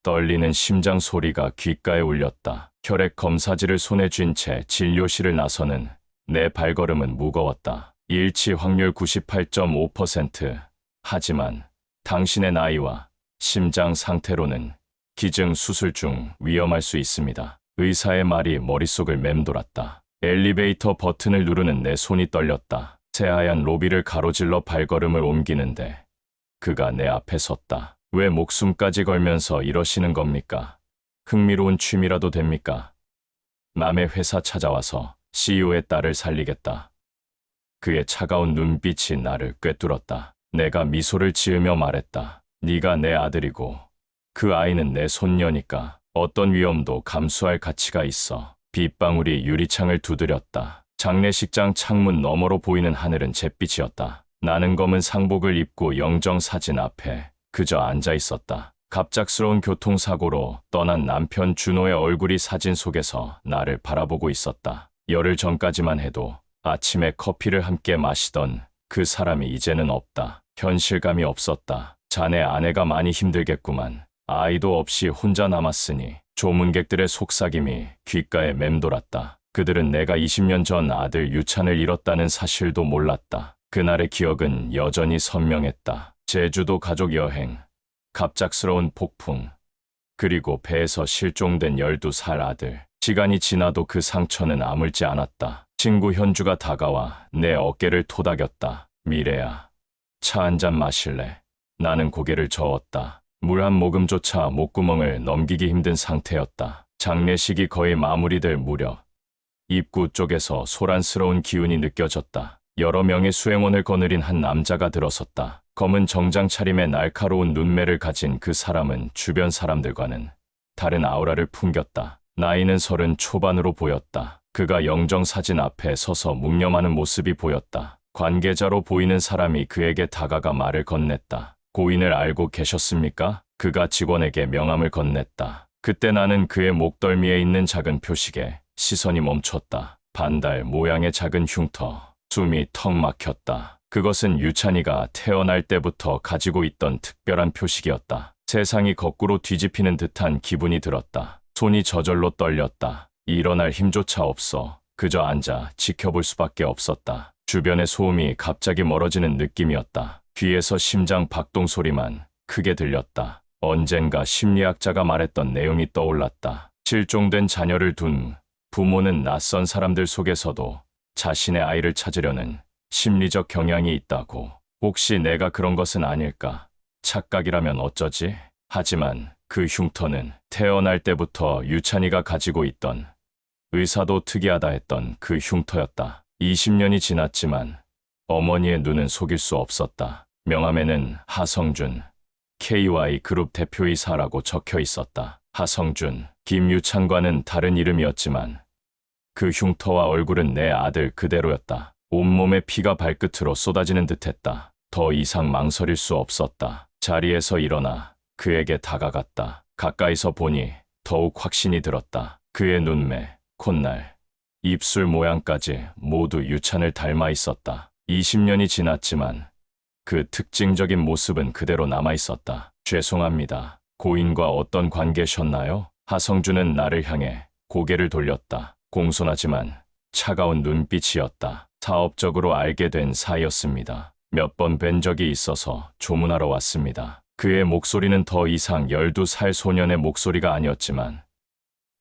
떨리는 심장 소리가 귓가에 울렸다. 혈액 검사지를 손에 쥔 채 진료실을 나서는 내 발걸음은 무거웠다. 일치 확률 98.5%. 하지만 당신의 나이와 심장 상태로는 기증 수술 중 위험할 수 있습니다. 의사의 말이 머릿속을 맴돌았다. 엘리베이터 버튼을 누르는 내 손이 떨렸다. 새하얀 로비를 가로질러 발걸음을 옮기는데 그가 내 앞에 섰다. 왜 목숨까지 걸면서 이러시는 겁니까? 흥미로운 취미라도 됩니까? 남의 회사 찾아와서 CEO의 딸을 살리겠다. 그의 차가운 눈빛이 나를 꿰뚫었다. 내가 미소를 지으며 말했다. 네가 내 아들이고 그 아이는 내 손녀니까 어떤 위험도 감수할 가치가 있어. 빗방울이 유리창을 두드렸다. 장례식장 창문 너머로 보이는 하늘은 잿빛이었다. 나는 검은 상복을 입고 영정 사진 앞에 그저 앉아 있었다. 갑작스러운 교통사고로 떠난 남편 준호의 얼굴이 사진 속에서 나를 바라보고 있었다. 열흘 전까지만 해도 아침에 커피를 함께 마시던 그 사람이 이제는 없다. 현실감이 없었다. 자네 아내가 많이 힘들겠구만. 아이도 없이 혼자 남았으니. 조문객들의 속삭임이 귓가에 맴돌았다. 그들은 내가 20년 전 아들 유찬을 잃었다는 사실도 몰랐다. 그날의 기억은 여전히 선명했다. 제주도 가족 여행, 갑작스러운 폭풍, 그리고 배에서 실종된 12살 아들. 시간이 지나도 그 상처는 아물지 않았다. 친구 현주가 다가와 내 어깨를 토닥였다. 미래야, 차 한 잔 마실래? 나는 고개를 저었다. 물 한 모금조차 목구멍을 넘기기 힘든 상태였다. 장례식이 거의 마무리될 무렵 입구 쪽에서 소란스러운 기운이 느껴졌다. 여러 명의 수행원을 거느린 한 남자가 들어섰다. 검은 정장 차림에 날카로운 눈매를 가진 그 사람은 주변 사람들과는 다른 아우라를 풍겼다. 나이는 30 초반으로 보였다. 그가 영정 사진 앞에 서서 묵념하는 모습이 보였다. 관계자로 보이는 사람이 그에게 다가가 말을 건넸다. 고인을 알고 계셨습니까? 그가 직원에게 명함을 건넸다. 그때 나는 그의 목덜미에 있는 작은 표식에 시선이 멈췄다. 반달 모양의 작은 흉터. 숨이 턱 막혔다. 그것은 유찬이가 태어날 때부터 가지고 있던 특별한 표식이었다. 세상이 거꾸로 뒤집히는 듯한 기분이 들었다. 손이 저절로 떨렸다. 일어날 힘조차 없어 그저 앉아 지켜볼 수밖에 없었다. 주변의 소음이 갑자기 멀어지는 느낌이었다. 귀에서 심장 박동 소리만 크게 들렸다. 언젠가 심리학자가 말했던 내용이 떠올랐다. 실종된 자녀를 둔 부모는 낯선 사람들 속에서도 자신의 아이를 찾으려는 심리적 경향이 있다고. 혹시 내가 그런 것은 아닐까? 착각이라면 어쩌지? 하지만 그 흉터는 태어날 때부터 유찬이가 가지고 있던, 의사도 특이하다 했던 그 흉터였다. 20년이 지났지만 어머니의 눈은 속일 수 없었다. 명함에는 하성준, KY 그룹 대표이사라고 적혀 있었다. 하성준, 김유찬과는 다른 이름이었지만 그 흉터와 얼굴은 내 아들 그대로였다. 온몸에 피가 발끝으로 쏟아지는 듯했다. 더 이상 망설일 수 없었다. 자리에서 일어나 그에게 다가갔다. 가까이서 보니 더욱 확신이 들었다. 그의 눈매, 콧날, 입술 모양까지 모두 유찬을 닮아 있었다. 20년이 지났지만 그 특징적인 모습은 그대로 남아 있었다. 죄송합니다. 고인과 어떤 관계셨나요? 하성준은 나를 향해 고개를 돌렸다. 공손하지만 차가운 눈빛이었다. 사업적으로 알게 된 사이였습니다. 몇 번 뵌 적이 있어서 조문하러 왔습니다. 그의 목소리는 더 이상 12살 소년의 목소리가 아니었지만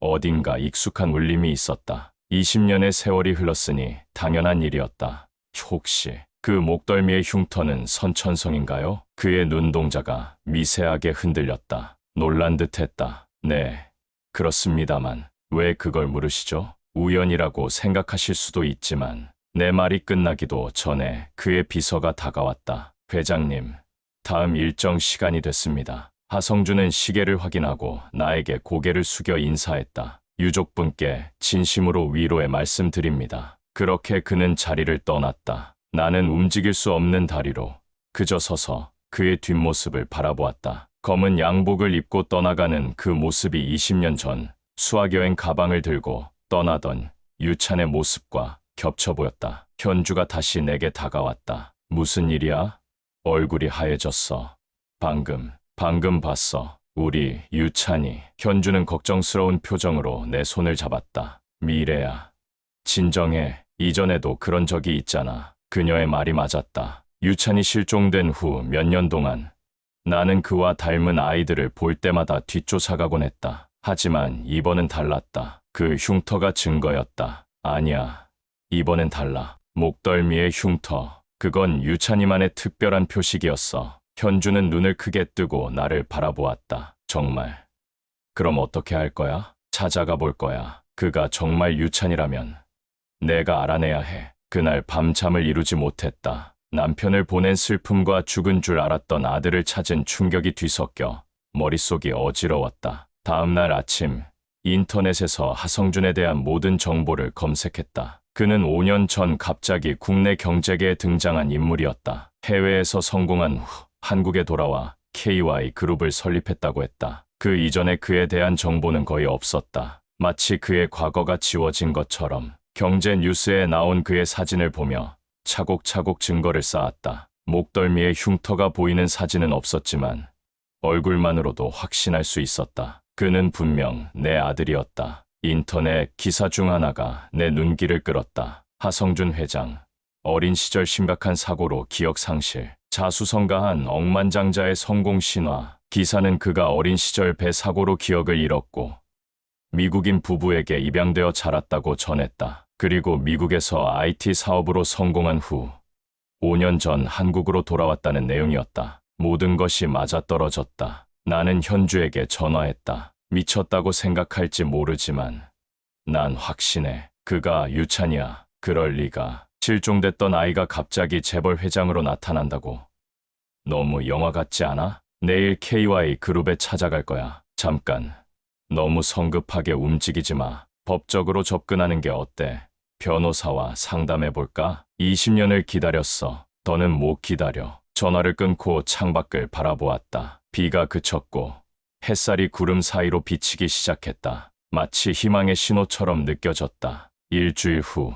어딘가 익숙한 울림이 있었다. 20년의 세월이 흘렀으니 당연한 일이었다. 혹시 그 목덜미의 흉터는 선천성인가요? 그의 눈동자가 미세하게 흔들렸다. 놀란 듯했다. 네, 그렇습니다만 왜 그걸 물으시죠? 우연이라고 생각하실 수도 있지만 내 말이 끝나기도 전에 그의 비서가 다가왔다. 회장님, 다음 일정 시간이 됐습니다. 하성준은 시계를 확인하고 나에게 고개를 숙여 인사했다. 유족분께 진심으로 위로의 말씀드립니다. 그렇게 그는 자리를 떠났다. 나는 움직일 수 없는 다리로 그저 서서 그의 뒷모습을 바라보았다. 검은 양복을 입고 떠나가는 그 모습이 20년 전 수학여행 가방을 들고 떠나던 유찬의 모습과 겹쳐 보였다. 현주가 다시 내게 다가왔다. 무슨 일이야? 얼굴이 하얘졌어. 방금 봤어. 우리 유찬이. 현주는 걱정스러운 표정으로 내 손을 잡았다. 미래야. 진정해. 이전에도 그런 적이 있잖아. 그녀의 말이 맞았다. 유찬이 실종된 후 몇 년 동안 나는 그와 닮은 아이들을 볼 때마다 뒤쫓아가곤 했다. 하지만 이번은 달랐다. 그 흉터가 증거였다. 아니야. 이번엔 달라. 목덜미의 흉터. 그건 유찬이만의 특별한 표식이었어. 현주는 눈을 크게 뜨고 나를 바라보았다. 정말. 그럼 어떻게 할 거야? 찾아가 볼 거야. 그가 정말 유찬이라면 내가 알아내야 해. 그날 밤 잠을 이루지 못했다. 남편을 보낸 슬픔과 죽은 줄 알았던 아들을 찾은 충격이 뒤섞여 머릿속이 어지러웠다. 다음 날 아침 인터넷에서 하성준에 대한 모든 정보를 검색했다. 그는 5년 전 갑자기 국내 경제계에 등장한 인물이었다. 해외에서 성공한 후 한국에 돌아와 KY 그룹을 설립했다고 했다. 그 이전에 그에 대한 정보는 거의 없었다. 마치 그의 과거가 지워진 것처럼. 경제 뉴스에 나온 그의 사진을 보며 차곡차곡 증거를 쌓았다. 목덜미에 흉터가 보이는 사진은 없었지만 얼굴만으로도 확신할 수 있었다. 그는 분명 내 아들이었다. 인터넷 기사 중 하나가 내 눈길을 끌었다. 하성준 회장. 어린 시절 심각한 사고로 기억 상실. 자수성가한 억만장자의 성공 신화. 기사는 그가 어린 시절 배 사고로 기억을 잃었고 미국인 부부에게 입양되어 자랐다고 전했다. 그리고 미국에서 IT 사업으로 성공한 후 5년 전 한국으로 돌아왔다는 내용이었다. 모든 것이 맞아떨어졌다. 나는 현주에게 전화했다. 미쳤다고 생각할지 모르지만 난 확신해. 그가 유찬이야. 그럴 리가. 실종됐던 아이가 갑자기 재벌 회장으로 나타난다고. 너무 영화 같지 않아? 내일 KY 그룹에 찾아갈 거야. 잠깐. 너무 성급하게 움직이지 마. 법적으로 접근하는 게 어때? 변호사와 상담해볼까? 20년을 기다렸어. 더는 못 기다려. 전화를 끊고 창밖을 바라보았다. 비가 그쳤고 햇살이 구름 사이로 비치기 시작했다. 마치 희망의 신호처럼 느껴졌다. 일주일 후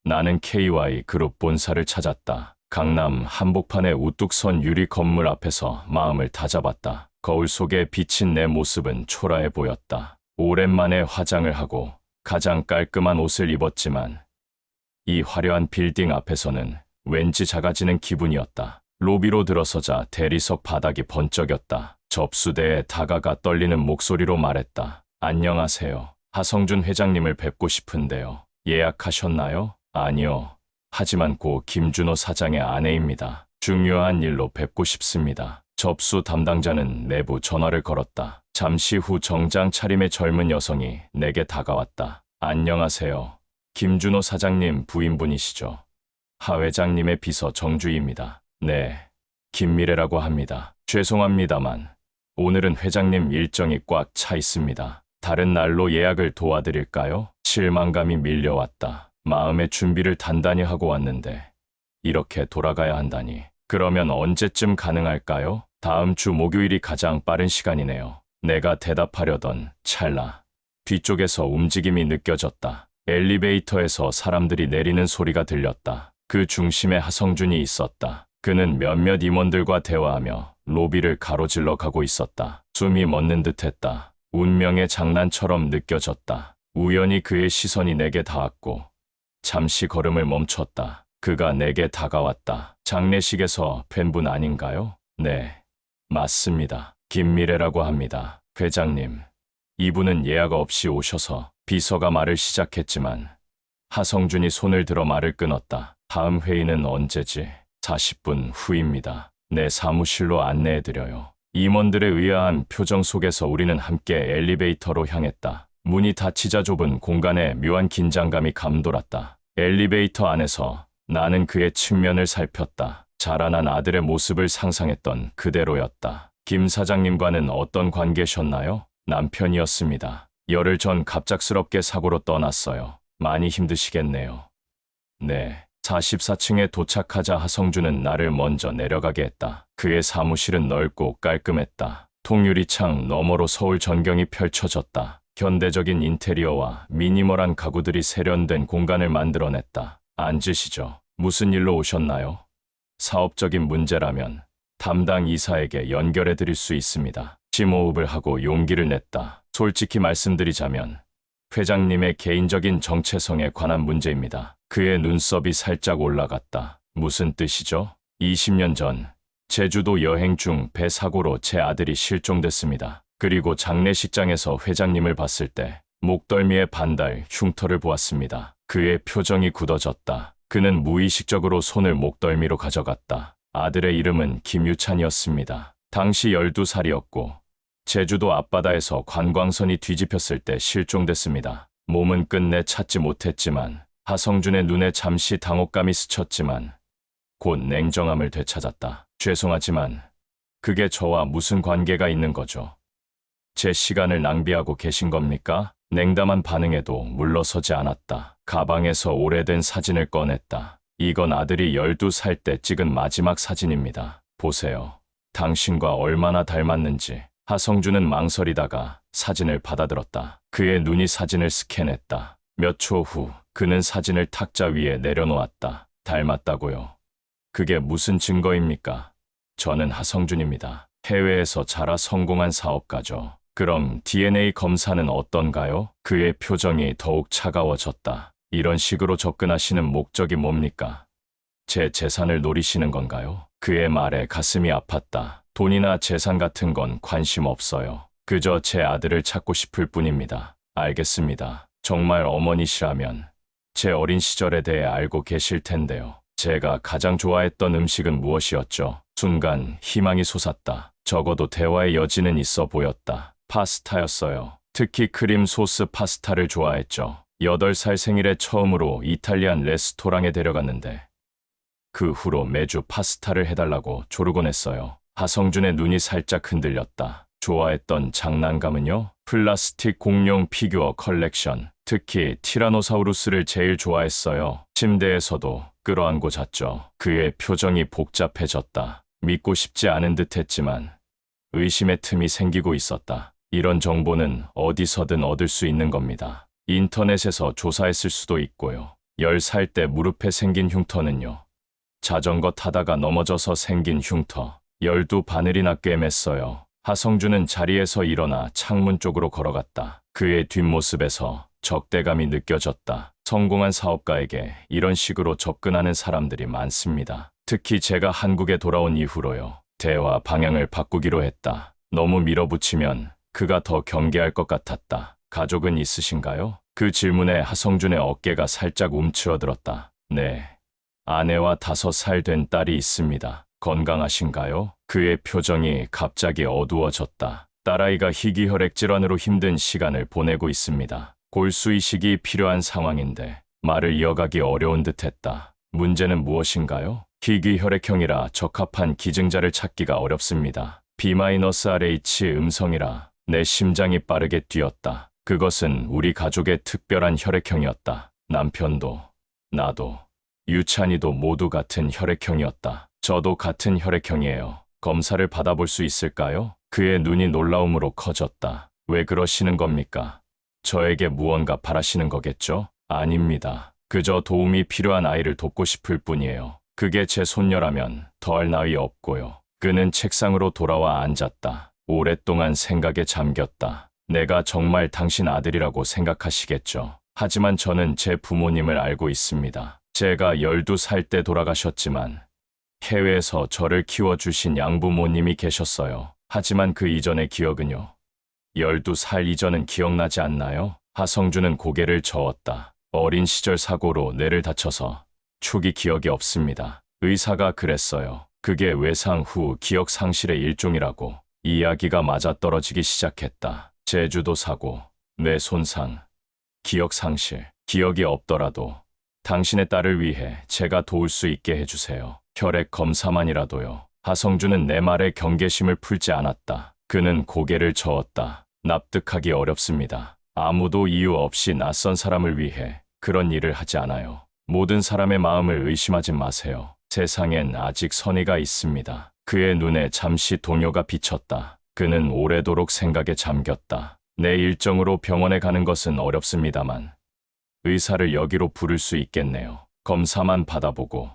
나는 KY 그룹 본사를 찾았다. 강남 한복판의 우뚝 선 유리 건물 앞에서 마음을 다잡았다. 거울 속에 비친 내 모습은 초라해 보였다. 오랜만에 화장을 하고 가장 깔끔한 옷을 입었지만 이 화려한 빌딩 앞에서는 왠지 작아지는 기분이었다. 로비로 들어서자 대리석 바닥이 번쩍였다. 접수대에 다가가 떨리는 목소리로 말했다. 안녕하세요. 하성준 회장님을 뵙고 싶은데요. 예약하셨나요? 아니요. 하지만 고 김준호 사장의 아내입니다. 중요한 일로 뵙고 싶습니다. 접수 담당자는 내부 전화를 걸었다. 잠시 후 정장 차림의 젊은 여성이 내게 다가왔다. 안녕하세요. 김준호 사장님 부인분이시죠? 하 회장님의 비서 정주희입니다. 네, 김미래라고 합니다. 죄송합니다만 오늘은 회장님 일정이 꽉 차 있습니다. 다른 날로 예약을 도와드릴까요? 실망감이 밀려왔다. 마음의 준비를 단단히 하고 왔는데 이렇게 돌아가야 한다니. 그러면 언제쯤 가능할까요? 다음 주 목요일이 가장 빠른 시간이네요. 내가 대답하려던 찰나 뒤쪽에서 움직임이 느껴졌다. 엘리베이터에서 사람들이 내리는 소리가 들렸다. 그 중심에 하성준이 있었다. 그는 몇몇 임원들과 대화하며 로비를 가로질러 가고 있었다. 숨이 멎는 듯했다. 운명의 장난처럼 느껴졌다. 우연히 그의 시선이 내게 닿았고 잠시 걸음을 멈췄다. 그가 내게 다가왔다. 장례식에서 뵌 분 아닌가요? 네, 맞습니다. 김미래라고 합니다. 회장님, 이분은 예약 없이 오셔서. 비서가 말을 시작했지만 하성준이 손을 들어 말을 끊었다. 다음 회의는 언제지? 40분 후입니다. 내 사무실로 안내해드려요. 임원들의 의아한 표정 속에서 우리는 함께 엘리베이터로 향했다. 문이 닫히자 좁은 공간에 묘한 긴장감이 감돌았다. 엘리베이터 안에서 나는 그의 측면을 살폈다. 자라난 아들의 모습을 상상했던 그대로였다. 김 사장님과는 어떤 관계셨나요? 남편이었습니다. 열흘 전 갑작스럽게 사고로 떠났어요. 많이 힘드시겠네요. 네. 44층에 도착하자 하성준은 나를 먼저 내려가게 했다. 그의 사무실은 넓고 깔끔했다. 통유리창 너머로 서울 전경이 펼쳐졌다. 현대적인 인테리어와 미니멀한 가구들이 세련된 공간을 만들어냈다. 앉으시죠. 무슨 일로 오셨나요? 사업적인 문제라면 담당 이사에게 연결해 드릴 수 있습니다. 심호흡을 하고 용기를 냈다. 솔직히 말씀드리자면 회장님의 개인적인 정체성에 관한 문제입니다. 그의 눈썹이 살짝 올라갔다. 무슨 뜻이죠? 20년 전 제주도 여행 중 배 사고로 제 아들이 실종됐습니다. 그리고 장례식장에서 회장님을 봤을 때 목덜미에 반달 흉터를 보았습니다. 그의 표정이 굳어졌다. 그는 무의식적으로 손을 목덜미로 가져갔다. 아들의 이름은 김유찬이었습니다. 당시 12살이었고 제주도 앞바다에서 관광선이 뒤집혔을 때 실종됐습니다. 몸은 끝내 찾지 못했지만 하성준의 눈에 잠시 당혹감이 스쳤지만 곧 냉정함을 되찾았다. 죄송하지만 그게 저와 무슨 관계가 있는 거죠? 제 시간을 낭비하고 계신 겁니까? 냉담한 반응에도 물러서지 않았다. 가방에서 오래된 사진을 꺼냈다. 이건 아들이 12살 때 찍은 마지막 사진입니다. 보세요. 당신과 얼마나 닮았는지. 하성준은 망설이다가 사진을 받아들었다. 그의 눈이 사진을 스캔했다. 몇 초 후 그는 사진을 탁자 위에 내려놓았다. 닮았다고요? 그게 무슨 증거입니까? 저는 하성준입니다. 해외에서 자라 성공한 사업가죠. 그럼 DNA 검사는 어떤가요? 그의 표정이 더욱 차가워졌다. 이런 식으로 접근하시는 목적이 뭡니까? 제 재산을 노리시는 건가요? 그의 말에 가슴이 아팠다. 돈이나 재산 같은 건 관심 없어요. 그저 제 아들을 찾고 싶을 뿐입니다. 알겠습니다. 정말 어머니시라면 제 어린 시절에 대해 알고 계실 텐데요. 제가 가장 좋아했던 음식은 무엇이었죠? 순간 희망이 솟았다. 적어도 대화의 여지는 있어 보였다. 파스타였어요. 특히 크림 소스 파스타를 좋아했죠. 8살 생일에 처음으로 이탈리안 레스토랑에 데려갔는데 그 후로 매주 파스타를 해달라고 조르곤 했어요. 하성준의 눈이 살짝 흔들렸다. 좋아했던 장난감은요? 플라스틱 공룡 피규어 컬렉션. 특히 티라노사우루스를 제일 좋아했어요. 침대에서도 끌어안고 잤죠. 그의 표정이 복잡해졌다. 믿고 싶지 않은 듯 했지만 의심의 틈이 생기고 있었다. 이런 정보는 어디서든 얻을 수 있는 겁니다. 인터넷에서 조사했을 수도 있고요. 10살 때 무릎에 생긴 흉터는요. 자전거 타다가 넘어져서 생긴 흉터. 12바늘이나 꿰맸어요. 하성준은 자리에서 일어나 창문 쪽으로 걸어갔다. 그의 뒷모습에서 적대감이 느껴졌다. 성공한 사업가에게 이런 식으로 접근하는 사람들이 많습니다. 특히 제가 한국에 돌아온 이후로요. 대화 방향을 바꾸기로 했다. 너무 밀어붙이면 그가 더 경계할 것 같았다. 가족은 있으신가요? 그 질문에 하성준의 어깨가 살짝 움츠러들었다. 네. 아내와 5살 된 딸이 있습니다. 건강하신가요? 그의 표정이 갑자기 어두워졌다. 딸아이가 희귀혈액 질환으로 힘든 시간을 보내고 있습니다. 골수 이식이 필요한 상황인데 말을 이어가기 어려운 듯했다. 문제는 무엇인가요? 희귀혈액형이라 적합한 기증자를 찾기가 어렵습니다. B-RH 음성이라 내 심장이 빠르게 뛰었다. 그것은 우리 가족의 특별한 혈액형이었다. 남편도, 나도, 유찬이도 모두 같은 혈액형이었다. 저도 같은 혈액형이에요. 검사를 받아볼 수 있을까요? 그의 눈이 놀라움으로 커졌다. 왜 그러시는 겁니까? 저에게 무언가 바라시는 거겠죠? 아닙니다. 그저 도움이 필요한 아이를 돕고 싶을 뿐이에요. 그게 제 손녀라면 더할 나위 없고요. 그는 책상으로 돌아와 앉았다. 오랫동안 생각에 잠겼다. 내가 정말 당신 아들이라고 생각하시겠죠. 하지만 저는 제 부모님을 알고 있습니다. 제가 12살 때 돌아가셨지만 해외에서 저를 키워주신 양부모님이 계셨어요. 하지만 그 이전의 기억은요. 12살 이전은 기억나지 않나요? 하성준은 고개를 저었다. 어린 시절 사고로 뇌를 다쳐서 초기 기억이 없습니다. 의사가 그랬어요. 그게 외상 후 기억 상실의 일종이라고. 이야기가 맞아떨어지기 시작했다. 제주도 사고, 뇌 손상, 기억 상실, 기억이 없더라도 당신의 딸을 위해 제가 도울 수 있게 해주세요. 혈액 검사만이라도요. 하성준은 내 말에 경계심을 풀지 않았다. 그는 고개를 저었다. 납득하기 어렵습니다. 아무도 이유 없이 낯선 사람을 위해 그런 일을 하지 않아요. 모든 사람의 마음을 의심하지 마세요. 세상엔 아직 선의가 있습니다. 그의 눈에 잠시 동요가 비쳤다. 그는 오래도록 생각에 잠겼다. 내 일정으로 병원에 가는 것은 어렵습니다만 의사를 여기로 부를 수 있겠네요. 검사만 받아보고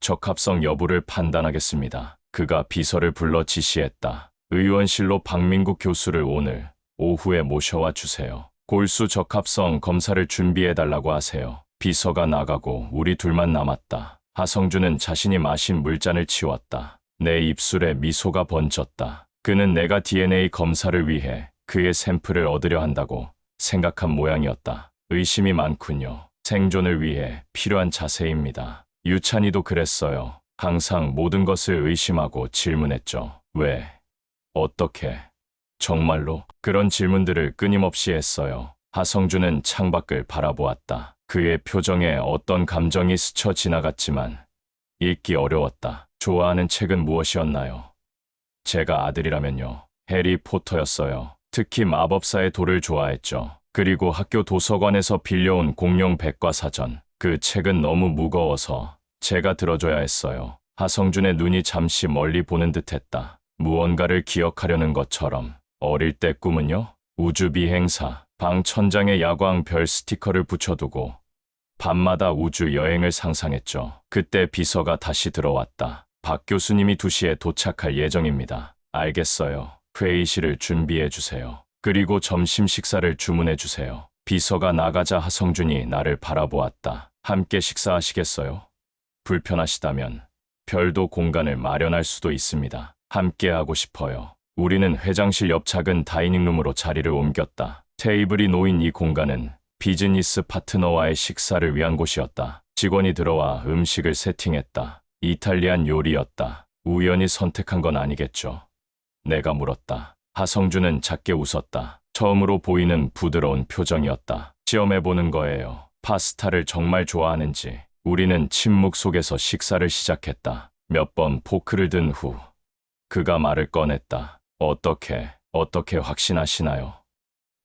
적합성 여부를 판단하겠습니다. 그가 비서를 불러 지시했다. 의원실로 박민국 교수를 오늘 오후에 모셔와 주세요. 골수 적합성 검사를 준비해달라고 하세요. 비서가 나가고 우리 둘만 남았다. 하성준은 자신이 마신 물잔을 치웠다. 내 입술에 미소가 번졌다. 그는 내가 DNA 검사를 위해 그의 샘플을 얻으려 한다고 생각한 모양이었다. 의심이 많군요. 생존을 위해 필요한 자세입니다. 유찬이도 그랬어요. 항상 모든 것을 의심하고 질문했죠. 왜? 어떻게? 정말로? 그런 질문들을 끊임없이 했어요. 하성준은 창밖을 바라보았다. 그의 표정에 어떤 감정이 스쳐 지나갔지만 읽기 어려웠다. 좋아하는 책은 무엇이었나요? 제가 아들이라면요. 해리포터였어요. 특히 마법사의 돌을 좋아했죠. 그리고 학교 도서관에서 빌려온 공룡 백과사전. 그 책은 너무 무거워서 제가 들어줘야 했어요. 하성준의 눈이 잠시 멀리 보는 듯했다. 무언가를 기억하려는 것처럼. 어릴 때 꿈은요? 우주비행사, 방 천장에 야광 별 스티커를 붙여두고 밤마다 우주 여행을 상상했죠. 그때 비서가 다시 들어왔다. 박 교수님이 2시에 도착할 예정입니다. 알겠어요. 회의실을 준비해 주세요. 그리고 점심 식사를 주문해 주세요. 비서가 나가자 하성준이 나를 바라보았다. 함께 식사하시겠어요? 불편하시다면 별도 공간을 마련할 수도 있습니다. 함께 하고 싶어요. 우리는 회장실 옆 작은 다이닝룸으로 자리를 옮겼다. 테이블이 놓인 이 공간은 비즈니스 파트너와의 식사를 위한 곳이었다. 직원이 들어와 음식을 세팅했다. 이탈리안 요리였다. 우연히 선택한 건 아니겠죠. 내가 물었다. 하성준은 작게 웃었다. 처음으로 보이는 부드러운 표정이었다. 시험해보는 거예요. 파스타를 정말 좋아하는지. 우리는 침묵 속에서 식사를 시작했다. 몇 번 포크를 든 후 그가 말을 꺼냈다. 어떻게 확신하시나요?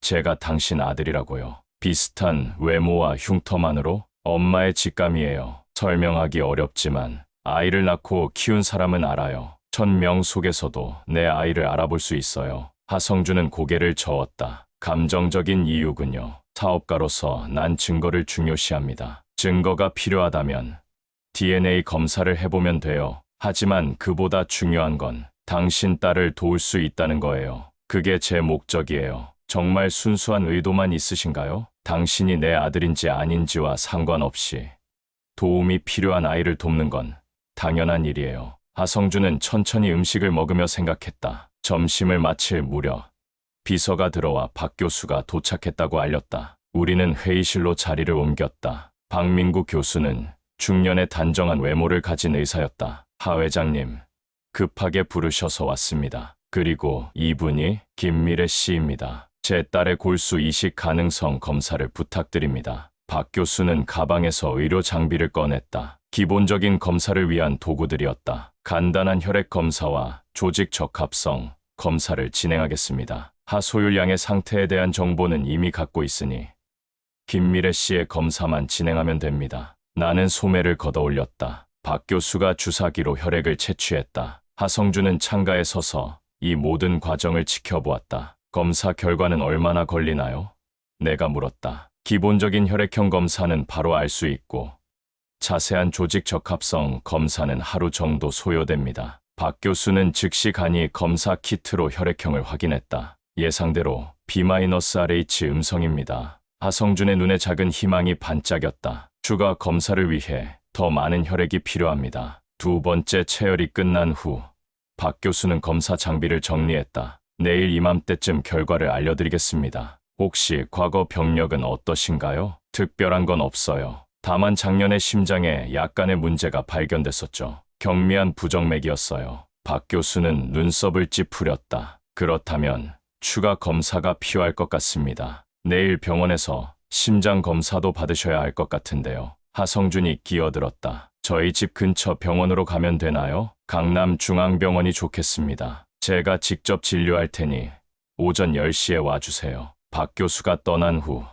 제가 당신 아들이라고요. 비슷한 외모와 흉터만으로 엄마의 직감이에요. 설명하기 어렵지만 아이를 낳고 키운 사람은 알아요. 1000명 속에서도 내 아이를 알아볼 수 있어요. 하성준은 고개를 저었다. 감정적인 이유군요. 사업가로서 난 증거를 중요시합니다. 증거가 필요하다면 DNA 검사를 해보면 돼요. 하지만 그보다 중요한 건 당신 딸을 도울 수 있다는 거예요. 그게 제 목적이에요. 정말 순수한 의도만 있으신가요? 당신이 내 아들인지 아닌지와 상관없이 도움이 필요한 아이를 돕는 건 당연한 일이에요. 하성준은 천천히 음식을 먹으며 생각했다. 점심을 마칠 무렵 비서가 들어와 박 교수가 도착했다고 알렸다. 우리는 회의실로 자리를 옮겼다. 박민국 교수는 중년의 단정한 외모를 가진 의사였다. 하 회장님, 급하게 부르셔서 왔습니다. 그리고 이분이 김미래 씨입니다. 제 딸의 골수 이식 가능성 검사를 부탁드립니다. 박 교수는 가방에서 의료 장비를 꺼냈다. 기본적인 검사를 위한 도구들이었다. 간단한 혈액 검사와 조직 적합성 검사를 진행하겠습니다. 하소율 양의 상태에 대한 정보는 이미 갖고 있으니 김미래 씨의 검사만 진행하면 됩니다. 나는 소매를 걷어올렸다. 박 교수가 주사기로 혈액을 채취했다. 하성준은 창가에 서서 이 모든 과정을 지켜보았다. 검사 결과는 얼마나 걸리나요? 내가 물었다. 기본적인 혈액형 검사는 바로 알 수 있고 자세한 조직 적합성 검사는 하루 정도 소요됩니다. 박 교수는 즉시 간이 검사 키트로 혈액형을 확인했다. 예상대로 B-RH 음성입니다. 하성준의 눈에 작은 희망이 반짝였다. 추가 검사를 위해 더 많은 혈액이 필요합니다. 2번째 체열이 끝난 후 박 교수는 검사 장비를 정리했다. 내일 이맘때쯤 결과를 알려드리겠습니다. 혹시 과거 병력은 어떠신가요? 특별한 건 없어요. 다만 작년에 심장에 약간의 문제가 발견됐었죠. 경미한 부정맥이었어요. 박 교수는 눈썹을 찌푸렸다. 그렇다면 추가 검사가 필요할 것 같습니다. 내일 병원에서 심장 검사도 받으셔야 할 것 같은데요. 하성준이 끼어들었다. 저희 집 근처 병원으로 가면 되나요? 강남중앙병원이 좋겠습니다. 제가 직접 진료할 테니 오전 10시에 와주세요. 박 교수가 떠난 후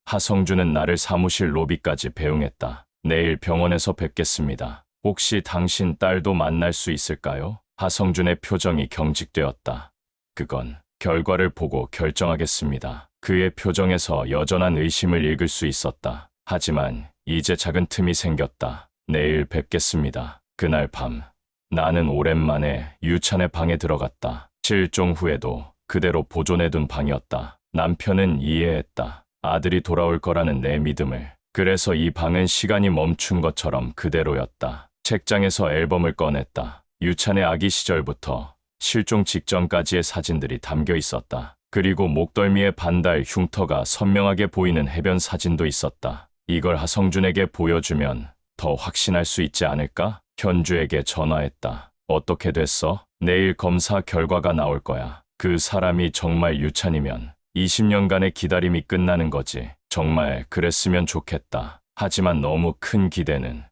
하성준은 나를 사무실 로비까지 배웅했다. 내일 병원에서 뵙겠습니다. 혹시 당신 딸도 만날 수 있을까요? 하성준의 표정이 경직되었다. 그건 결과를 보고 결정하겠습니다. 그의 표정에서 여전한 의심을 읽을 수 있었다. 하지만 이제 작은 틈이 생겼다. 내일 뵙겠습니다. 그날 밤 나는 오랜만에 유찬의 방에 들어갔다. 실종 후에도 그대로 보존해둔 방이었다. 남편은 이해했다. 아들이 돌아올 거라는 내 믿음을. 그래서 이 방은 시간이 멈춘 것처럼 그대로였다. 책장에서 앨범을 꺼냈다. 유찬의 아기 시절부터 실종 직전까지의 사진들이 담겨 있었다. 그리고 목덜미의 반달 흉터가 선명하게 보이는 해변 사진도 있었다. 이걸 하성준에게 보여주면 더 확신할 수 있지 않을까? 현주에게 전화했다. 어떻게 됐어? 내일 검사 결과가 나올 거야. 그 사람이 정말 유찬이면 20년간의 기다림이 끝나는 거지. 정말 그랬으면 좋겠다. 하지만 너무 큰 기대는.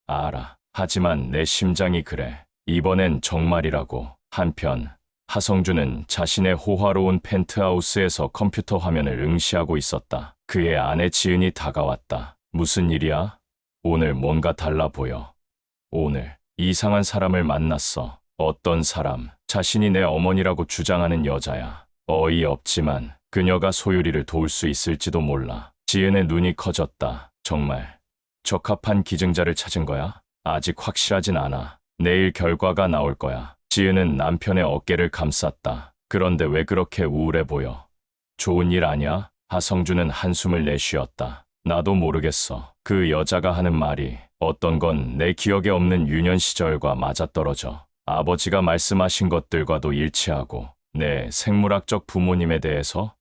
알아. 하지만 내 심장이 그래. 이번엔 정말이라고. 한편 하성준은 자신의 호화로운 펜트하우스에서 컴퓨터 화면을 응시하고 있었다. 그의 아내 지은이 다가왔다. 무슨 일이야? 오늘 뭔가 달라 보여. 오늘 이상한 사람을 만났어. 어떤 사람? 자신이 내 어머니라고 주장하는 여자야. 어이없지만 그녀가 소율이를 도울 수 있을지도 몰라. 지은의 눈이 커졌다. 정말 적합한 기증자를 찾은 거야? 아직 확실하진 않아. 내일 결과가 나올 거야. 지은은 남편의 어깨를 감쌌다. 그런데 왜 그렇게 우울해 보여? 좋은 일 아니야? 하성준은 한숨을 내쉬었다. 나도 모르겠어. 그 여자가 하는 말이 어떤 건 내 기억에 없는 유년 시절과 맞아떨어져. 아버지가 말씀하신 것들과도 일치하고 내 생물학적 부모님에 대해서?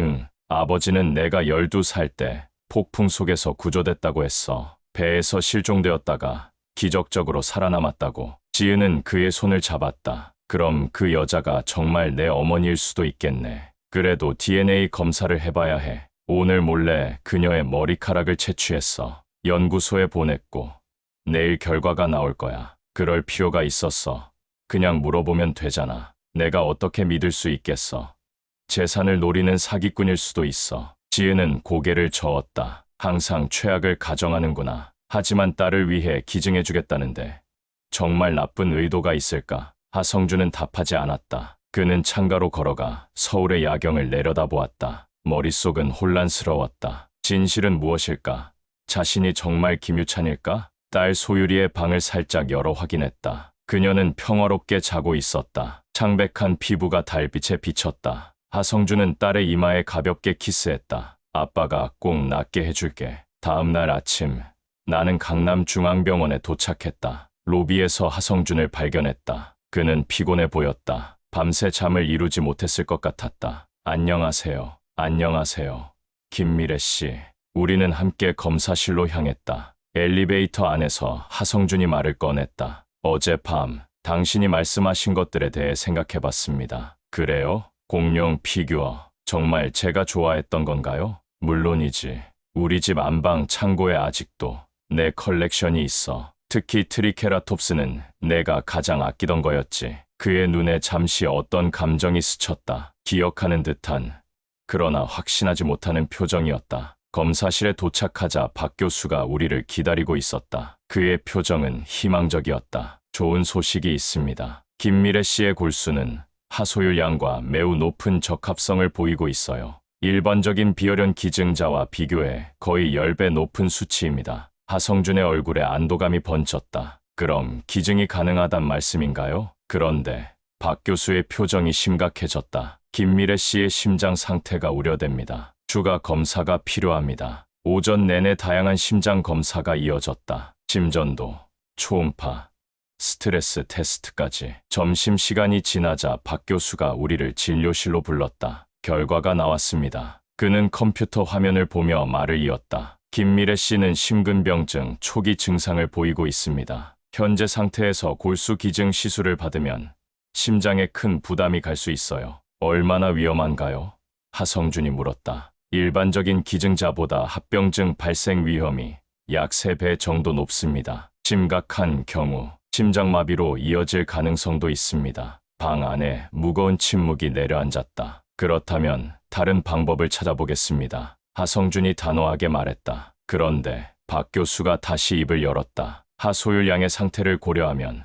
응, 아버지는 내가 12살 때 폭풍 속에서 구조됐다고 했어. 배에서 실종되었다가 기적적으로 살아남았다고. 지은은 그의 손을 잡았다. 그럼 그 여자가 정말 내 어머니일 수도 있겠네. 그래도 DNA 검사를 해봐야 해. 오늘 몰래 그녀의 머리카락을 채취했어. 연구소에 보냈고 내일 결과가 나올 거야. 그럴 필요가 있었어. 그냥 물어보면 되잖아. 내가 어떻게 믿을 수 있겠어. 재산을 노리는 사기꾼일 수도 있어. 지은은 고개를 저었다. 항상 최악을 가정하는구나. 하지만 딸을 위해 기증해주겠다는데 정말 나쁜 의도가 있을까? 하성준은 답하지 않았다. 그는 창가로 걸어가 서울의 야경을 내려다보았다. 머릿속은 혼란스러웠다. 진실은 무엇일까? 자신이 정말 김유찬일까? 딸 소율이의 방을 살짝 열어 확인했다. 그녀는 평화롭게 자고 있었다. 창백한 피부가 달빛에 비쳤다. 하성준은 딸의 이마에 가볍게 키스했다. 아빠가 꼭 낫게 해줄게. 다음 날 아침 나는 강남중앙병원에 도착했다. 로비에서 하성준을 발견했다. 그는 피곤해 보였다. 밤새 잠을 이루지 못했을 것 같았다. 안녕하세요. 안녕하세요. 김미래 씨. 우리는 함께 검사실로 향했다. 엘리베이터 안에서 하성준이 말을 꺼냈다. 어젯밤 당신이 말씀하신 것들에 대해 생각해봤습니다. 그래요? 공룡 피규어. 정말 제가 좋아했던 건가요? 물론이지. 우리 집 안방 창고에 아직도 내 컬렉션이 있어. 특히 트리케라톱스는 내가 가장 아끼던 거였지. 그의 눈에 잠시 어떤 감정이 스쳤다. 기억하는 듯한, 그러나 확신하지 못하는 표정이었다. 검사실에 도착하자 박 교수가 우리를 기다리고 있었다. 그의 표정은 희망적이었다. 좋은 소식이 있습니다. 김미래 씨의 골수는 하소율 양과 매우 높은 적합성을 보이고 있어요. 일반적인 비혈연 기증자와 비교해 거의 10배 높은 수치입니다. 하성준의 얼굴에 안도감이 번졌다. 그럼 기증이 가능하단 말씀인가요? 그런데 박 교수의 표정이 심각해졌다. 김미래 씨의 심장 상태가 우려됩니다. 추가 검사가 필요합니다. 오전 내내 다양한 심장 검사가 이어졌다. 심전도, 초음파, 스트레스 테스트까지. 점심시간이 지나자 박 교수가 우리를 진료실로 불렀다. 결과가 나왔습니다. 그는 컴퓨터 화면을 보며 말을 이었다. 김미래 씨는 심근병증 초기 증상을 보이고 있습니다. 현재 상태에서 골수 기증 시술을 받으면 심장에 큰 부담이 갈 수 있어요. 얼마나 위험한가요? 하성준이 물었다. 일반적인 기증자보다 합병증 발생 위험이 약 3배 정도 높습니다. 심각한 경우 심장마비로 이어질 가능성도 있습니다. 방 안에 무거운 침묵이 내려앉았다. 그렇다면 다른 방법을 찾아보겠습니다. 하성준이 단호하게 말했다. 그런데 박 교수가 다시 입을 열었다. 하소율 양의 상태를 고려하면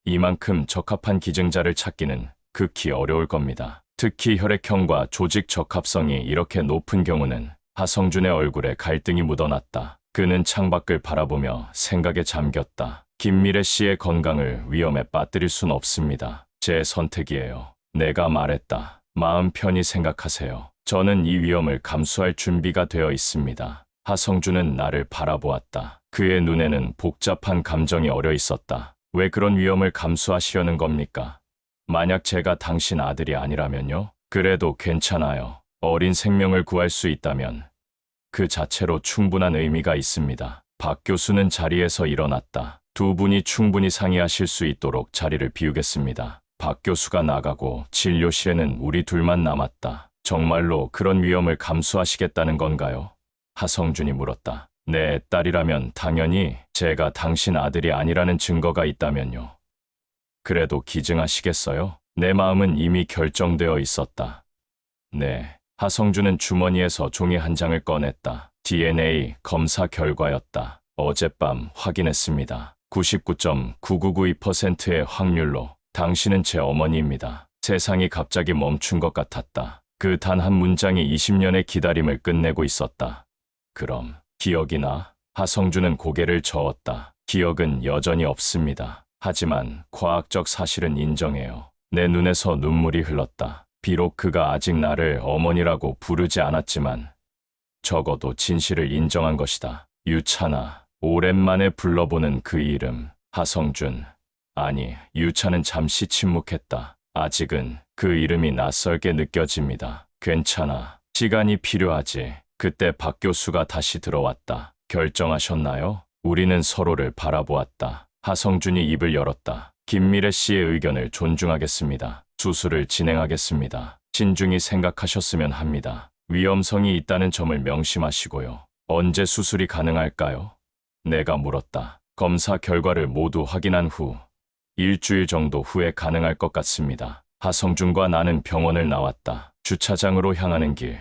이만큼 적합한 기증자를 찾기는 극히 어려울 겁니다. 특히 혈액형과 조직 적합성이 이렇게 높은 경우는. 하성준의 얼굴에 갈등이 묻어났다. 그는 창밖을 바라보며 생각에 잠겼다. 김미래 씨의 건강을 위험에 빠뜨릴 순 없습니다. 제 선택이에요. 내가 말했다. 마음 편히 생각하세요. 저는 이 위험을 감수할 준비가 되어 있습니다. 하성준은 나를 바라보았다. 그의 눈에는 복잡한 감정이 어려 있었다. 왜 그런 위험을 감수하시려는 겁니까? 만약 제가 당신 아들이 아니라면요? 그래도 괜찮아요. 어린 생명을 구할 수 있다면 그 자체로 충분한 의미가 있습니다. 박 교수는 자리에서 일어났다. 두 분이 충분히 상의하실 수 있도록 자리를 비우겠습니다. 박 교수가 나가고 진료실에는 우리 둘만 남았다. 정말로 그런 위험을 감수하시겠다는 건가요? 하성준이 물었다. 내 딸이라면 당연히 제가 당신 아들이 아니라는 증거가 있다면요. 그래도 기증하시겠어요? 내 마음은 이미 결정되어 있었다. 네. 하성준은 주머니에서 종이 한 장을 꺼냈다. DNA 검사 결과였다. 어젯밤 확인했습니다. 99.9992%의 확률로 당신은 제 어머니입니다. 세상이 갑자기 멈춘 것 같았다. 그 단 한 문장이 20년의 기다림을 끝내고 있었다. 그럼 기억이 나? 하성준은 고개를 저었다. 기억은 여전히 없습니다. 하지만 과학적 사실은 인정해요. 내 눈에서 눈물이 흘렀다. 비록 그가 아직 나를 어머니라고 부르지 않았지만 적어도 진실을 인정한 것이다. 유찬아. 오랜만에 불러보는 그 이름. 하성준. 아니, 유찬은 잠시 침묵했다. 아직은 그 이름이 낯설게 느껴집니다. 괜찮아. 시간이 필요하지. 그때 박 교수가 다시 들어왔다. 결정하셨나요? 우리는 서로를 바라보았다. 하성준이 입을 열었다. 김미래 씨의 의견을 존중하겠습니다. 수술을 진행하겠습니다. 신중히 생각하셨으면 합니다. 위험성이 있다는 점을 명심하시고요. 언제 수술이 가능할까요? 내가 물었다. 검사 결과를 모두 확인한 후 일주일 정도 후에 가능할 것 같습니다. 하성준과 나는 병원을 나왔다. 주차장으로 향하는 길.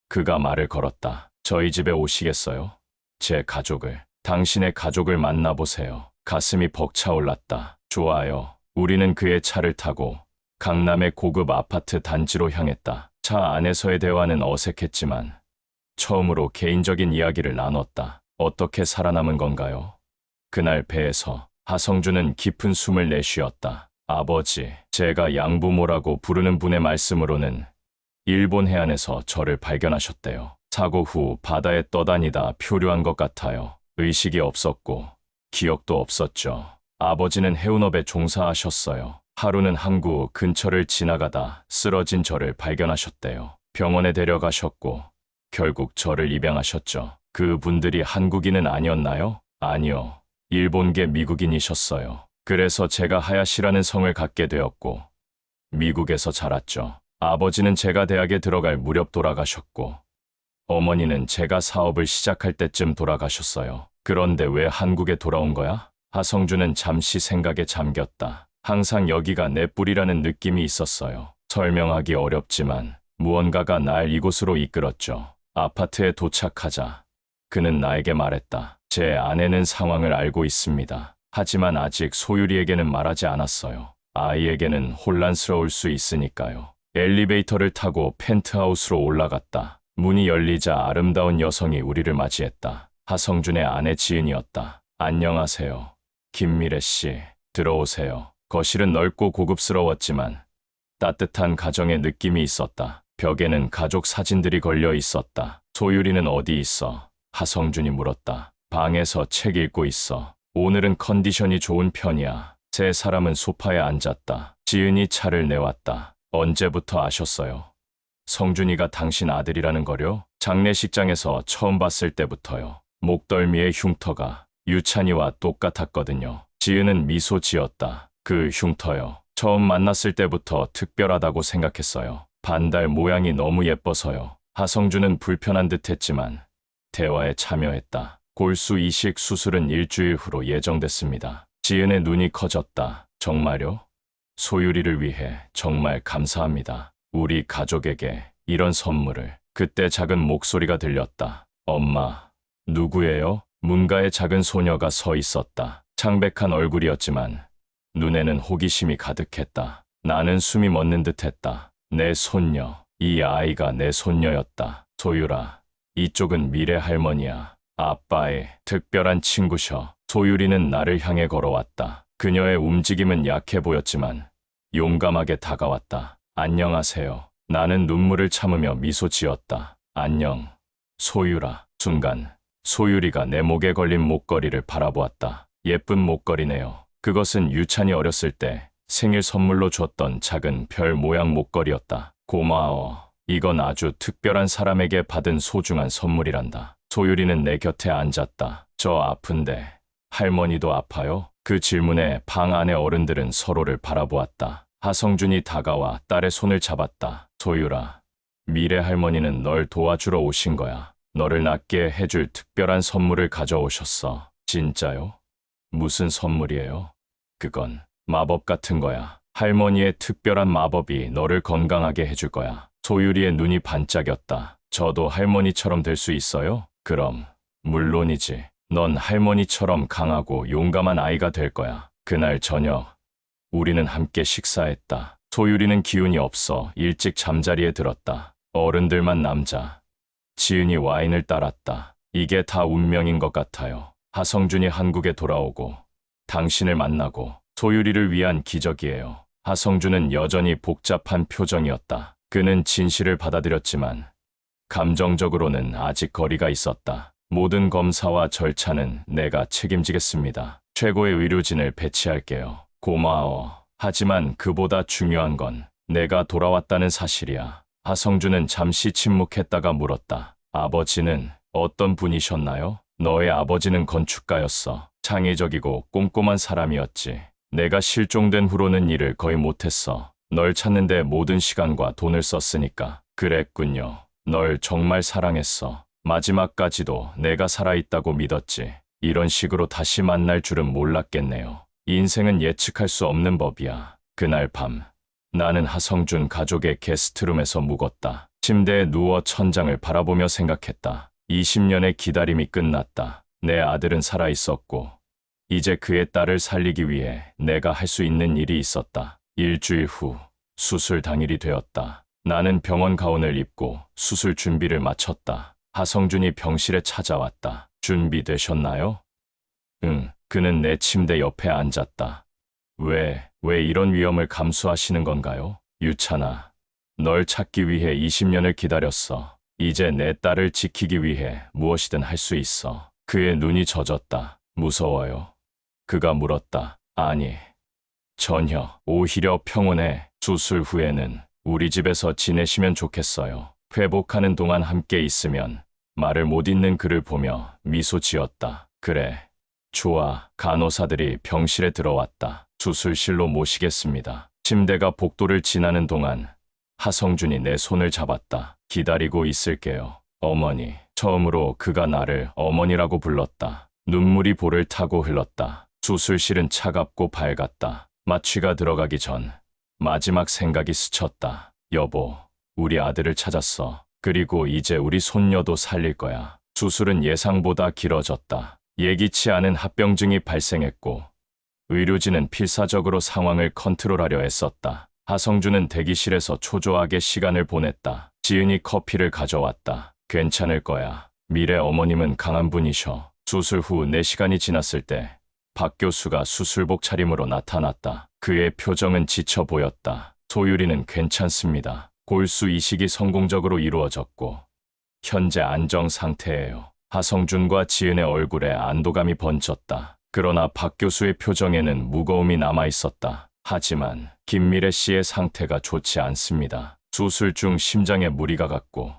그가 말을 걸었다. 저희 집에 오시겠어요? 제 가족을, 당신의 가족을 만나보세요. 가슴이 벅차올랐다. 좋아요. 우리는 그의 차를 타고 강남의 고급 아파트 단지로 향했다. 차 안에서의 대화는 어색했지만 처음으로 개인적인 이야기를 나눴다. 어떻게 살아남은 건가요? 그날 배에서 하성준은 깊은 숨을 내쉬었다. 아버지, 제가 양부모라고 부르는 분의 말씀으로는 일본 해안에서 저를 발견하셨대요. 사고 후 바다에 떠다니다 표류한 것 같아요. 의식이 없었고 기억도 없었죠. 아버지는 해운업에 종사하셨어요. 하루는 항구 근처를 지나가다 쓰러진 저를 발견하셨대요. 병원에 데려가셨고 결국 저를 입양하셨죠. 그 분들이 한국인은 아니었나요? 아니요. 일본계 미국인이셨어요. 그래서 제가 하야시라는 성을 갖게 되었고 미국에서 자랐죠. 아버지는 제가 대학에 들어갈 무렵 돌아가셨고 어머니는 제가 사업을 시작할 때쯤 돌아가셨어요. 그런데 왜 한국에 돌아온 거야? 하성준은 잠시 생각에 잠겼다. 항상 여기가 내 뿌리라는 느낌이 있었어요. 설명하기 어렵지만 무언가가 날 이곳으로 이끌었죠. 아파트에 도착하자 그는 나에게 말했다. 제 아내는 상황을 알고 있습니다. 하지만 아직 소율이에게는 말하지 않았어요. 아이에게는 혼란스러울 수 있으니까요. 엘리베이터를 타고 펜트하우스로 올라갔다. 문이 열리자 아름다운 여성이 우리를 맞이했다. 하성준의 아내 지은이었다. 안녕하세요. 김미래 씨, 들어오세요. 거실은 넓고 고급스러웠지만 따뜻한 가정의 느낌이 있었다. 벽에는 가족 사진들이 걸려 있었다. 소율이는 어디 있어? 하성준이 물었다. 방에서 책 읽고 있어. 오늘은 컨디션이 좋은 편이야. 세 사람은 소파에 앉았다. 지은이 차를 내왔다. 언제부터 아셨어요? 성준이가 당신 아들이라는 거요? 장례식장에서 처음 봤을 때부터요. 목덜미의 흉터가 유찬이와 똑같았거든요. 지은은 미소 지었다. 그 흉터요. 처음 만났을 때부터 특별하다고 생각했어요. 반달 모양이 너무 예뻐서요. 하성준은 불편한 듯 했지만 대화에 참여했다. 골수 이식 수술은 일주일 후로 예정됐습니다. 지은의 눈이 커졌다. 정말요? 소율이를 위해 정말 감사합니다. 우리 가족에게 이런 선물을. 그때 작은 목소리가 들렸다. 엄마. 누구예요? 문가에 작은 소녀가 서 있었다. 창백한 얼굴이었지만 눈에는 호기심이 가득했다. 나는 숨이 멎는 듯했다. 내 손녀. 이 아이가 내 손녀였다. 소율아. 이쪽은 미래 할머니야. 아빠의 특별한 친구셔. 소율이는 나를 향해 걸어왔다. 그녀의 움직임은 약해 보였지만 용감하게 다가왔다. 안녕하세요. 나는 눈물을 참으며 미소 지었다. 안녕, 소율아. 순간 소율이가 내 목에 걸린 목걸이를 바라보았다. 예쁜 목걸이네요. 그것은 유찬이 어렸을 때 생일 선물로 줬던 작은 별 모양 목걸이였다. 고마워. 이건 아주 특별한 사람에게 받은 소중한 선물이란다. 소율이는 내 곁에 앉았다. 저 아픈데 할머니도 아파요? 그 질문에 방 안의 어른들은 서로를 바라보았다. 하성준이 다가와 딸의 손을 잡았다. 소율아, 미래 할머니는 널 도와주러 오신 거야. 너를 낫게 해줄 특별한 선물을 가져오셨어. 진짜요? 무슨 선물이에요? 그건 마법 같은 거야. 할머니의 특별한 마법이 너를 건강하게 해줄 거야. 소율이의 눈이 반짝였다. 저도 할머니처럼 될 수 있어요? 그럼 물론이지. 넌 할머니처럼 강하고 용감한 아이가 될 거야. 그날 저녁 우리는 함께 식사했다. 소율이는 기운이 없어 일찍 잠자리에 들었다. 어른들만 남자. 지은이 와인을 따랐다. 이게 다 운명인 것 같아요. 하성준이 한국에 돌아오고 당신을 만나고 소율이를 위한 기적이에요. 하성준은 여전히 복잡한 표정이었다. 그는 진실을 받아들였지만 감정적으로는 아직 거리가 있었다. 모든 검사와 절차는 내가 책임지겠습니다. 최고의 의료진을 배치할게요. 고마워. 하지만 그보다 중요한 건 내가 돌아왔다는 사실이야. 하성준은 잠시 침묵했다가 물었다. 아버지는 어떤 분이셨나요? 너의 아버지는 건축가였어. 창의적이고 꼼꼼한 사람이었지. 내가 실종된 후로는 일을 거의 못했어. 널 찾는데 모든 시간과 돈을 썼으니까. 그랬군요. 널 정말 사랑했어. 마지막까지도 내가 살아있다고 믿었지. 이런 식으로 다시 만날 줄은 몰랐겠네요. 인생은 예측할 수 없는 법이야. 그날 밤 나는 하성준 가족의 게스트룸에서 묵었다. 침대에 누워 천장을 바라보며 생각했다. 20년의 기다림이 끝났다. 내 아들은 살아있었고 이제 그의 딸을 살리기 위해 내가 할 수 있는 일이 있었다. 일주일 후 수술 당일이 되었다. 나는 병원 가운을 입고 수술 준비를 마쳤다. 하성준이 병실에 찾아왔다. 준비되셨나요? 응. 그는 내 침대 옆에 앉았다. 왜 이런 위험을 감수하시는 건가요? 유찬아, 널 찾기 위해 20년을 기다렸어. 이제 내 딸을 지키기 위해 무엇이든 할 수 있어. 그의 눈이 젖었다. 무서워요? 그가 물었다. 아니, 전혀. 오히려 평온해. 수술 후에는 우리 집에서 지내시면 좋겠어요. 회복하는 동안 함께 있으면. 말을 못 잇는 그를 보며 미소 지었다. 그래. 좋아. 간호사들이 병실에 들어왔다. 수술실로 모시겠습니다. 침대가 복도를 지나는 동안 하성준이 내 손을 잡았다. 기다리고 있을게요. 어머니. 처음으로 그가 나를 어머니라고 불렀다. 눈물이 볼을 타고 흘렀다. 수술실은 차갑고 밝았다. 마취가 들어가기 전 마지막 생각이 스쳤다. 여보, 우리 아들을 찾았어. 그리고 이제 우리 손녀도 살릴 거야. 수술은 예상보다 길어졌다. 예기치 않은 합병증이 발생했고 의료진은 필사적으로 상황을 컨트롤하려 애썼다. 하성준은 대기실에서 초조하게 시간을 보냈다. 지은이 커피를 가져왔다. 괜찮을 거야. 미래 어머님은 강한 분이셔. 수술 후 4시간이 지났을 때 박 교수가 수술복 차림으로 나타났다. 그의 표정은 지쳐 보였다. 소율이는 괜찮습니다. 골수 이식이 성공적으로 이루어졌고 현재 안정 상태예요. 하성준과 지은의 얼굴에 안도감이 번졌다. 그러나 박 교수의 표정에는 무거움이 남아 있었다. 하지만 김미래 씨의 상태가 좋지 않습니다. 수술 중 심장에 무리가 갔고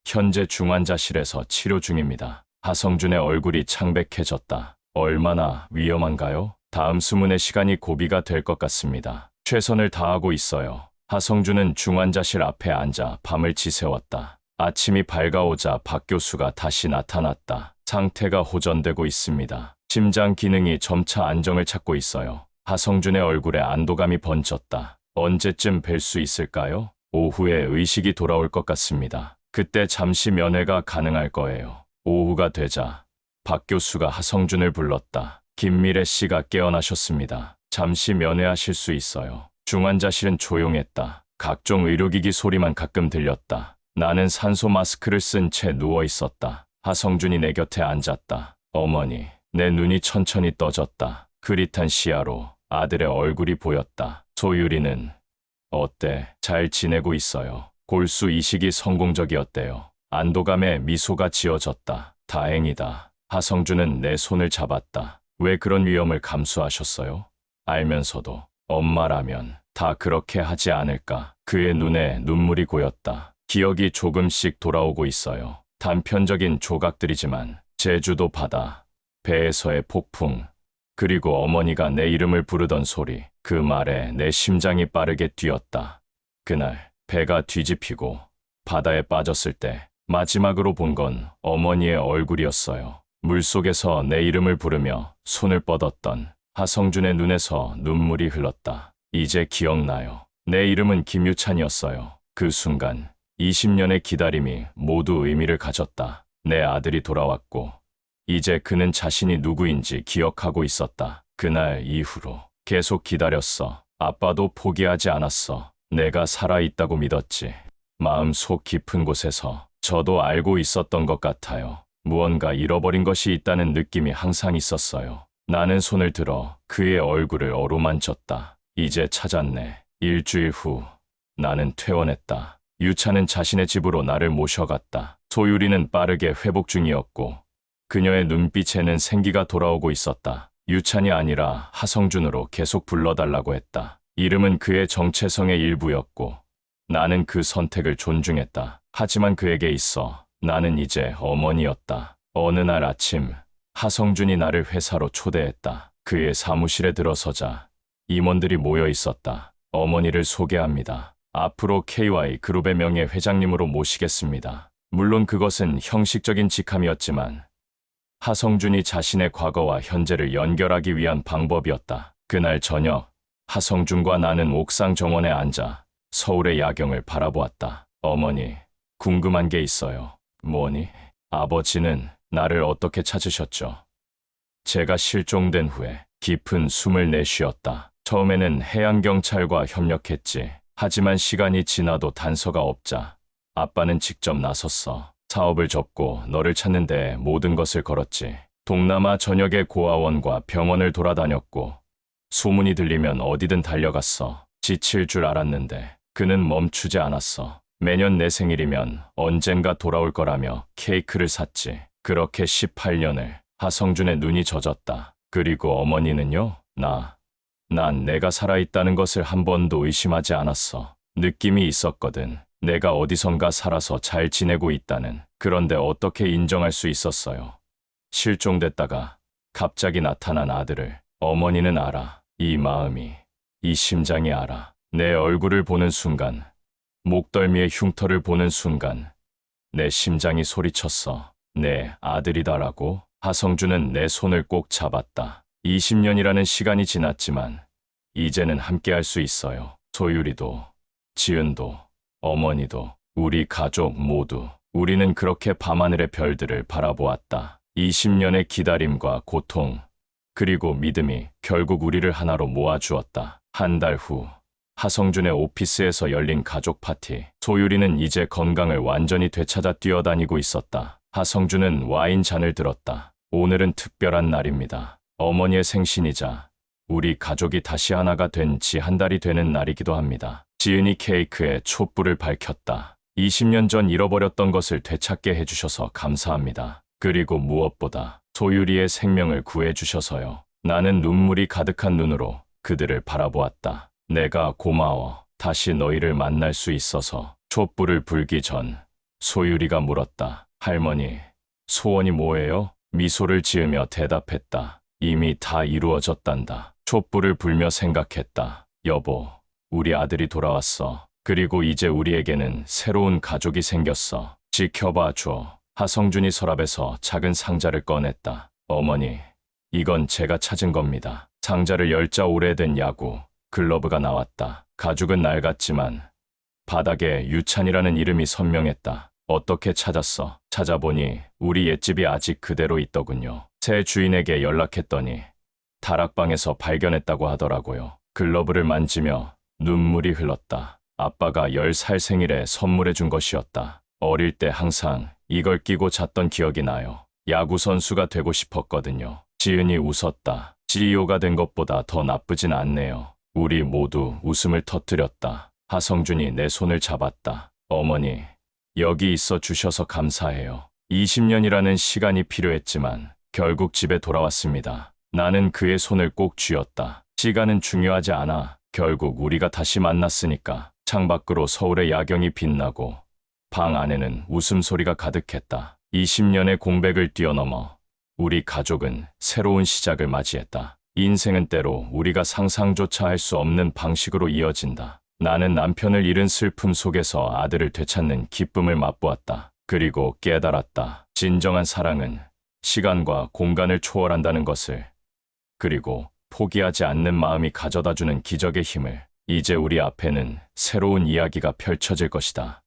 현재 중환자실에서 치료 중입니다. 하성준의 얼굴이 창백해졌다. 얼마나 위험한가요? 다음 수문의 시간이 고비가 될 것 같습니다. 최선을 다하고 있어요. 하성준은 중환자실 앞에 앉아 밤을 지새웠다. 아침이 밝아오자 박 교수가 다시 나타났다. 상태가 호전되고 있습니다. 심장 기능이 점차 안정을 찾고 있어요. 하성준의 얼굴에 안도감이 번졌다. 언제쯤 뵐 수 있을까요? 오후에 의식이 돌아올 것 같습니다. 그때 잠시 면회가 가능할 거예요. 오후가 되자 박 교수가 하성준을 불렀다. 김미래 씨가 깨어나셨습니다. 잠시 면회하실 수 있어요. 중환자실은 조용했다. 각종 의료기기 소리만 가끔 들렸다. 나는 산소 마스크를 쓴 채 누워 있었다. 하성준이 내 곁에 앉았다. 어머니, 내 눈이 천천히 떠졌다. 흐릿한 시야로 아들의 얼굴이 보였다. 소유리는 어때? 잘 지내고 있어요. 골수 이식이 성공적이었대요. 안도감에 미소가 지어졌다. 다행이다. 하성준은 내 손을 잡았다. 왜 그런 위험을 감수하셨어요? 알면서도 엄마라면 다 그렇게 하지 않을까. 그의 눈에 눈물이 고였다. 기억이 조금씩 돌아오고 있어요. 단편적인 조각들이지만 제주도 바다, 배에서의 폭풍, 그리고 어머니가 내 이름을 부르던 소리. 그 말에 내 심장이 빠르게 뛰었다. 그날 배가 뒤집히고 바다에 빠졌을 때 마지막으로 본 건 어머니의 얼굴이었어요. 물속에서 내 이름을 부르며 손을 뻗었던 하성준의 눈에서 눈물이 흘렀다. 이제 기억나요. 내 이름은 김유찬이었어요. 그 순간 20년의 기다림이 모두 의미를 가졌다. 내 아들이 돌아왔고 이제 그는 자신이 누구인지 기억하고 있었다. 그날 이후로 계속 기다렸어. 아빠도 포기하지 않았어. 내가 살아있다고 믿었지. 마음 속 깊은 곳에서 저도 알고 있었던 것 같아요. 무언가 잃어버린 것이 있다는 느낌이 항상 있었어요. 나는 손을 들어 그의 얼굴을 어루만졌다. 이제 찾았네. 일주일 후 나는 퇴원했다. 유찬은 자신의 집으로 나를 모셔갔다. 소유리는 빠르게 회복 중이었고 그녀의 눈빛에는 생기가 돌아오고 있었다. 유찬이 아니라 하성준으로 계속 불러달라고 했다. 이름은 그의 정체성의 일부였고 나는 그 선택을 존중했다. 하지만 그에게 있어 나는 이제 어머니였다. 어느 날 아침 하성준이 나를 회사로 초대했다. 그의 사무실에 들어서자 임원들이 모여 있었다. 어머니를 소개합니다. 앞으로 KY 그룹의 명예 회장님으로 모시겠습니다. 물론 그것은 형식적인 직함이었지만 하성준이 자신의 과거와 현재를 연결하기 위한 방법이었다. 그날 저녁 하성준과 나는 옥상 정원에 앉아 서울의 야경을 바라보았다. 어머니, 궁금한 게 있어요. 뭐니? 아버지는 나를 어떻게 찾으셨죠? 제가 실종된 후에 깊은 숨을 내쉬었다. 처음에는 해양경찰과 협력했지. 하지만 시간이 지나도 단서가 없자 아빠는 직접 나섰어. 사업을 접고 너를 찾는데 모든 것을 걸었지. 동남아 전역의 고아원과 병원을 돌아다녔고 소문이 들리면 어디든 달려갔어. 지칠 줄 알았는데 그는 멈추지 않았어. 매년 내 생일이면 언젠가 돌아올 거라며 케이크를 샀지. 그렇게 18년을. 하성준의 눈이 젖었다. 그리고 어머니는요? 난 내가 살아있다는 것을 한 번도 의심하지 않았어. 느낌이 있었거든. 내가 어디선가 살아서 잘 지내고 있다는. 그런데 어떻게 인정할 수 있었어요? 실종됐다가 갑자기 나타난 아들을. 어머니는 알아. 이 마음이, 이 심장이 알아. 내 얼굴을 보는 순간, 목덜미의 흉터를 보는 순간 내 심장이 소리쳤어. 내 아들이다라고. 하성준은 내 손을 꼭 잡았다. 20년이라는 시간이 지났지만 이제는 함께할 수 있어요. 소유리도, 지은도, 어머니도, 우리 가족 모두. 우리는 그렇게 밤하늘의 별들을 바라보았다. 20년의 기다림과 고통, 그리고 믿음이 결국 우리를 하나로 모아주었다. 한 달 후, 하성준의 오피스에서 열린 가족 파티. 소유리는 이제 건강을 완전히 되찾아 뛰어다니고 있었다. 하성준은 와인 잔을 들었다. 오늘은 특별한 날입니다. 어머니의 생신이자 우리 가족이 다시 하나가 된 지 한 달이 되는 날이기도 합니다. 지은이 케이크에 촛불을 밝혔다. 20년 전 잃어버렸던 것을 되찾게 해주셔서 감사합니다. 그리고 무엇보다 소유리의 생명을 구해주셔서요. 나는 눈물이 가득한 눈으로 그들을 바라보았다. 내가 고마워. 다시 너희를 만날 수 있어서. 촛불을 불기 전 소유리가 물었다. 할머니, 소원이 뭐예요? 미소를 지으며 대답했다. 이미 다 이루어졌단다. 촛불을 불며 생각했다. 여보, 우리 아들이 돌아왔어. 그리고 이제 우리에게는 새로운 가족이 생겼어. 지켜봐 줘. 하성준이 서랍에서 작은 상자를 꺼냈다. 어머니, 이건 제가 찾은 겁니다. 상자를 열자 오래된 야구, 글러브가 나왔다. 가죽은 낡았지만 바닥에 유찬이라는 이름이 선명했다. 어떻게 찾았어? 찾아보니 우리 옛집이 아직 그대로 있더군요. 새 주인에게 연락했더니 다락방에서 발견했다고 하더라고요. 글러브를 만지며 눈물이 흘렀다. 아빠가 10살 생일에 선물해 준 것이었다. 어릴 때 항상 이걸 끼고 잤던 기억이 나요. 야구 선수가 되고 싶었거든요. 지은이 웃었다. CEO가 된 것보다 더 나쁘진 않네요. 우리 모두 웃음을 터뜨렸다. 하성준이 내 손을 잡았다. 어머니, 여기 있어 주셔서 감사해요. 20년이라는 시간이 필요했지만 결국 집에 돌아왔습니다. 나는 그의 손을 꼭 쥐었다. 시간은 중요하지 않아. 결국 우리가 다시 만났으니까. 창밖으로 서울의 야경이 빛나고 방 안에는 웃음소리가 가득했다. 20년의 공백을 뛰어넘어 우리 가족은 새로운 시작을 맞이했다. 인생은 때로 우리가 상상조차 할 수 없는 방식으로 이어진다. 나는 남편을 잃은 슬픔 속에서 아들을 되찾는 기쁨을 맛보았다. 그리고 깨달았다. 진정한 사랑은 시간과 공간을 초월한다는 것을. 그리고 포기하지 않는 마음이 가져다주는 기적의 힘을. 이제 우리 앞에는 새로운 이야기가 펼쳐질 것이다.